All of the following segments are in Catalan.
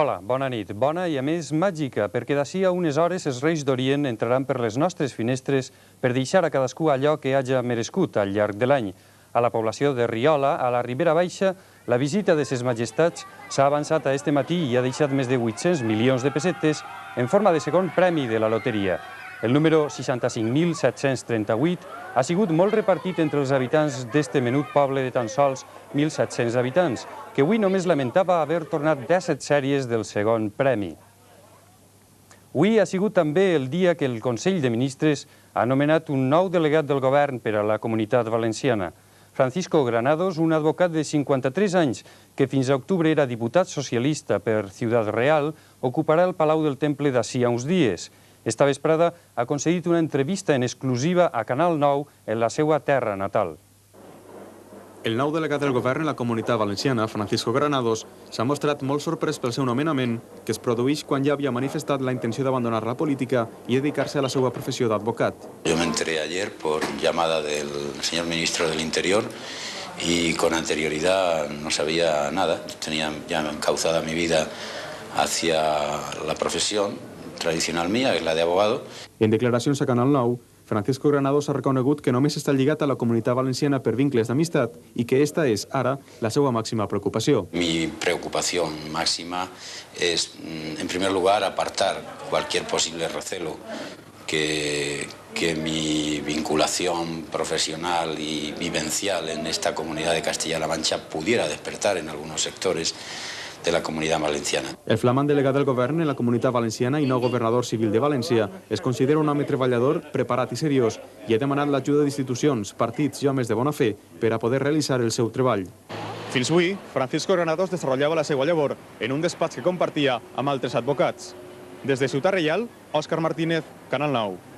Hola, bona nit. Bona i a més màgica, perquè d'ací a unes hores els Reis d'Orient entraran per les nostres finestres per deixar a cadascú allò que hagi merescut al llarg de l'any. A la població de Riola, a la Ribera Baixa, la visita de ses majestats s'ha avançat a este matí i ha deixat més de 800 milions de pessetes en forma de segon premi de la loteria. El número 65.738 ha sigut molt repartit entre els habitants d'este menut poble de tan sols 1.700 habitants, que avui només lamentava haver tornat 17 sèries del segon premi. Avui ha sigut també el dia que el Consell de Ministres ha nomenat un nou delegat del govern per a la Comunitat Valenciana. Francisco Granados, un advocat de 53 anys que fins a octubre era diputat socialista per Ciutat Real, ocuparà el Palau del Temple d'ací a uns dies. Esta vesprada ha concedit una entrevista en exclusiva a Canal 9 en la seva terra natal. El nou delegat del govern en la Comunitat Valenciana, Francisco Granados, s'ha mostrat molt sorprès pel seu nomenament, que es produeix quan ja havia manifestat la intenció d'abandonar la política i dedicar-se a la seva professió d'advocat. Yo me enteré ayer por llamada del señor ministro del Interior y con anterioridad no sabía nada. Tenía ya encauzada mi vida hacia la profesión tradicional mía, que és la d'abogado. En declaracions a Canal 9, Francisco Granados ha reconegut que només està lligat a la Comunitat Valenciana per vincles d'amistat i que esta és, ara, la seva màxima preocupació. Mi preocupación máxima es, en primer lugar, apartar cualquier posible recelo que mi vinculación profesional y vivencial en esta comunidad de Castilla-La Mancha pudiera despertar en algunos sectores de la Comunitat Valenciana. El flamant delegat del govern en la Comunitat Valenciana i nou governador civil de València es considera un home treballador, preparat i seriós i ha demanat l'ajuda d'institucions, partits i homes de bona fe per a poder realitzar el seu treball. Fins avui, Francisco Granados desenvolupava la seva llavor en un despatx que compartia amb altres advocats. Des de Ciutat Real, Òscar Martínez, Canal 9.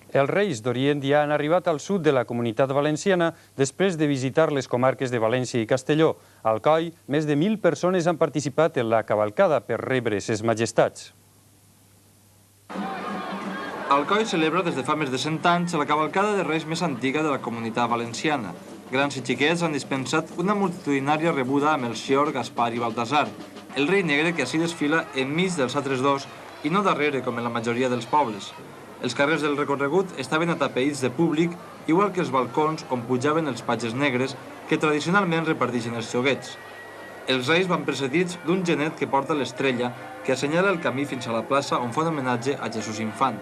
Els Reis d'Orient ja han arribat al sud de la Comunitat Valenciana després de visitar les comarques de València i Castelló. A Alcoi, més de 1.000 persones han participat en la cavalcada per rebre ses majestats. Alcoi celebra des de fa més de 100 anys la cavalcada de Reis més antiga de la Comunitat Valenciana. Grans i xiquets han dispensat una multitudinària rebuda amb Melcior, Gaspar i Baltasar, el rei negre que així desfila enmig dels altres dos i no darrere com en la majoria dels pobles. Els carrers del recorregut estaven atapeïts de públic, igual que els balcons on pujaven els patges negres que tradicionalment reparteixen els xoguets. Els reis van precedits d'un genet que porta l'estrella que assenyala el camí fins a la plaça on fa un homenatge a Jesús Infant.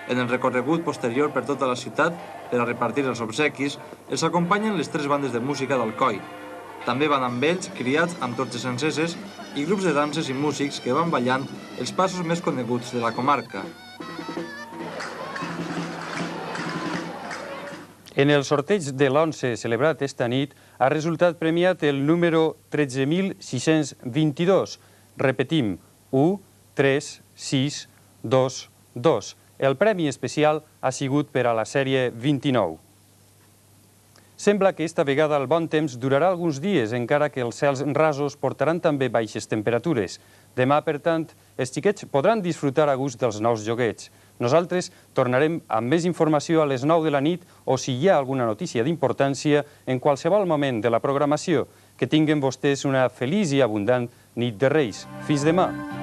En el recorregut posterior per tota la ciutat, per a repartir els obsequis, els acompanyen les 3 bandes de música d'Alcoi. També van amb ells, criats amb torxes enceses i grups de danses i músics que van ballant els passos més coneguts de la comarca. En el sorteig de l'11 celebrat esta nit ha resultat premiat el número 13.622. Repetim, 1, 3, 6, 2, 2. El premi especial ha sigut per a la sèrie 29. Sembla que esta vegada el bon temps durarà alguns dies, encara que els cels rasos portaran també baixes temperatures. Demà, per tant, els xiquets podran disfrutar a gust dels nous joguets. Nosaltres tornarem amb més informació a les 9 de la nit o si hi ha alguna notícia d'importància en qualsevol moment de la programació. Que tinguen vostès una feliç i abundant nit de Reis. Fins demà!